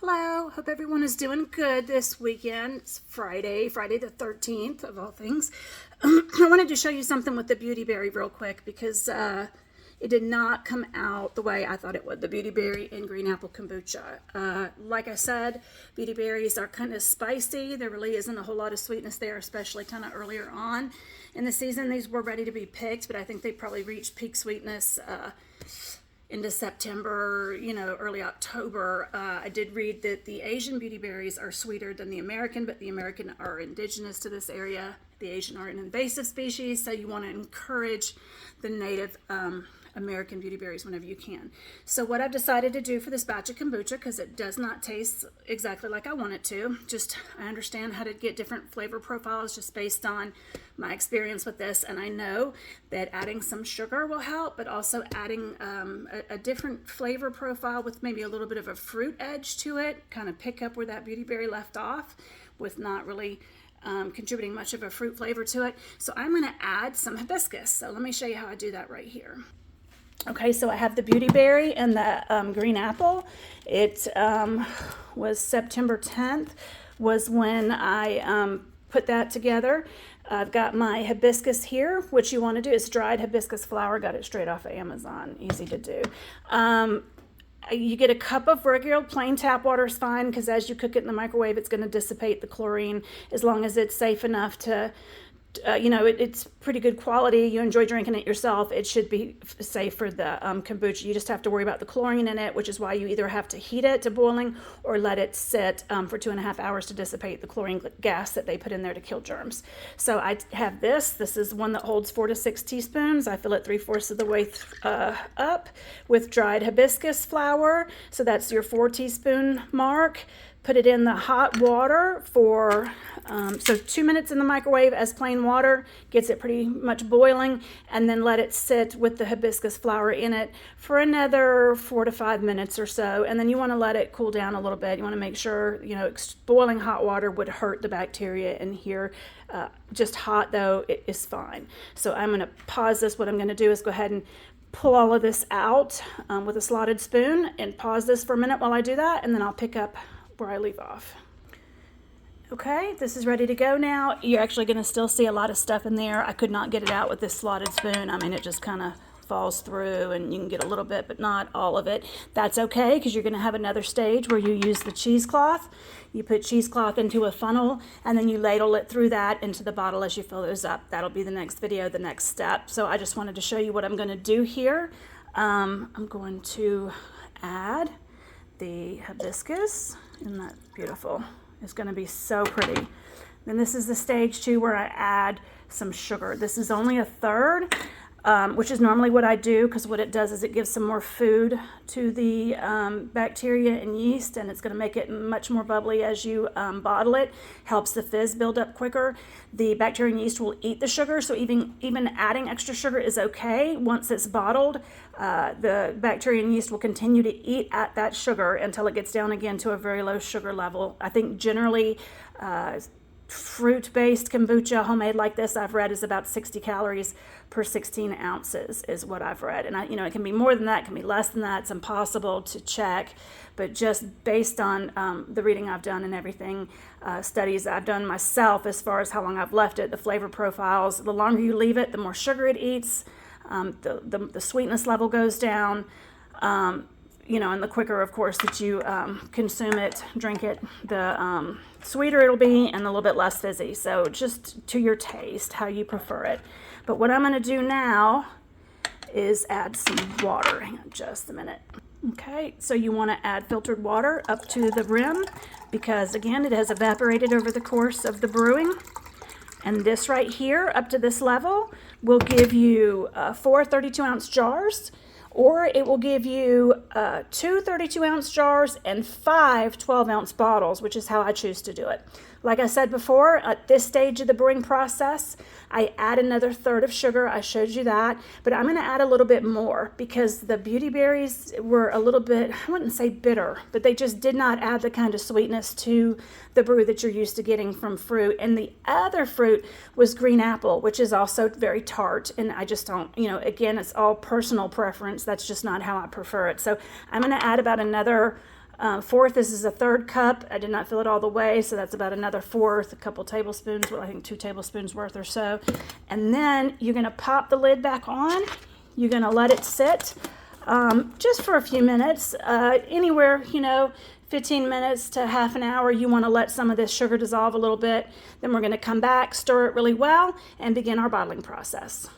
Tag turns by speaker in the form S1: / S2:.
S1: Hello, hope everyone is doing good this weekend. It's Friday the 13th of all things. I wanted to show you something with the Beautyberry real quick because it did not come out the way I thought it would, the Beautyberry and green apple kombucha. Like I said, Beautyberries are kind of spicy. There really isn't a whole lot of sweetness there, especially kind of earlier on in the season. These were ready to be picked, but I think they probably reached peak sweetness into September, early October. I did read that the Asian beautyberries are sweeter than the American, but the American are indigenous to this area. The Asian are an invasive species, so you want to encourage the native American beautyberries whenever you can. So what I've decided to do for this batch of kombucha, because it does not taste exactly like I want it to, I understand how to get different flavor profiles just based on my experience with this, and I know that adding some sugar will help, but also adding a different flavor profile with maybe a little bit of a fruit edge to it, kind of pick up where that beautyberry left off with not really contributing much of a fruit flavor to it. So I'm going to add some hibiscus. So let me show you how I do that right here. Okay, so I have the Beautyberry and the green apple. It was September 10th was when I put that together. I've got my hibiscus here. What you want to do is dried hibiscus flower. Got it straight off of Amazon. Easy to do. You get a cup of regular plain tap water is fine, because as you cook it in the microwave, it's going to dissipate the chlorine, as long as it's safe enough to it's pretty good quality. You enjoy drinking it yourself. It should be safe for the kombucha. You just have to worry about the chlorine in it, which is why you either have to heat it to boiling or let it sit for 2.5 hours to dissipate the chlorine gas that they put in there to kill germs. So I have this. This is one that holds 4 to 6 teaspoons. I fill it 3/4 of the way up with dried hibiscus flower. So that's your 4 teaspoon mark. Put it in the hot water for, 2 minutes in the microwave as plain water, gets it pretty much boiling, and then let it sit with the hibiscus flower in it for another 4 to 5 minutes or so. And then you want to let it cool down a little bit. You want to make sure, boiling hot water would hurt the bacteria in here. Just hot though, it is fine. So I'm going to pause this. What I'm going to do is go ahead and pull all of this out with a slotted spoon and pause this for a minute while I do that, and then I'll pick up where I leave off. Okay, this is ready to go now. You're actually going to still see a lot of stuff in there. I could not get it out with this slotted spoon. I mean, it just kind of falls through, and you can get a little bit, but not all of it. That's okay, because you're going to have another stage where you use the cheesecloth. You put cheesecloth into a funnel, and then you ladle it through that into the bottle as you fill those up. That'll be the next video, the next step. So I just wanted to show you what I'm going to do here. I'm going to add the hibiscus. Isn't that beautiful? It's going to be so pretty. Then this is the stage 2 where I add some sugar. This is only 1/3, which is normally what I do, because what it does is it gives some more food to the bacteria and yeast, and it's going to make it much more bubbly as you bottle it. Helps the fizz build up quicker. The bacteria and yeast will eat the sugar, so even adding extra sugar is okay. Once it's bottled, the bacteria and yeast will continue to eat at that sugar until it gets down again to a very low sugar level. I think generally fruit-based kombucha, homemade like this, I've read is about 60 calories per 16 ounces is what I've read. And it can be more than that, it can be less than that. It's impossible to check, but just based on the reading I've done and everything, studies I've done myself as far as how long I've left it, the flavor profiles, the longer you leave it, the more sugar it eats, the sweetness level goes down, and the quicker, of course, that you consume it, drink it, the sweeter it'll be and a little bit less fizzy. So just to your taste, how you prefer it. But what I'm going to do now is add some water. Hang on just a minute. Okay, so you want to add filtered water up to the rim, because again, it has evaporated over the course of the brewing. And this right here, up to this level, will give you 4 32-ounce jars, or it will give you 2 32-ounce jars and 5 12-ounce bottles, which is how I choose to do it. Like I said before, at this stage of the brewing process, I add another 1/3 of sugar. I showed you that, but I'm going to add a little bit more because the beautyberries were a little bit, I wouldn't say bitter, but they just did not add the kind of sweetness to the brew that you're used to getting from fruit. And the other fruit was green apple, which is also very tart, and I just don't, again, it's all personal preference. That's just not how I prefer it. So I'm going to add about another Fourth, this is a third cup. I did not fill it all the way, so that's about another fourth, a couple tablespoons, well, I think 2 tablespoons worth or so. And then you're going to pop the lid back on. You're going to let it sit just for a few minutes, anywhere, 15 minutes to half an hour. You want to let some of this sugar dissolve a little bit. Then we're going to come back, stir it really well, and begin our bottling process.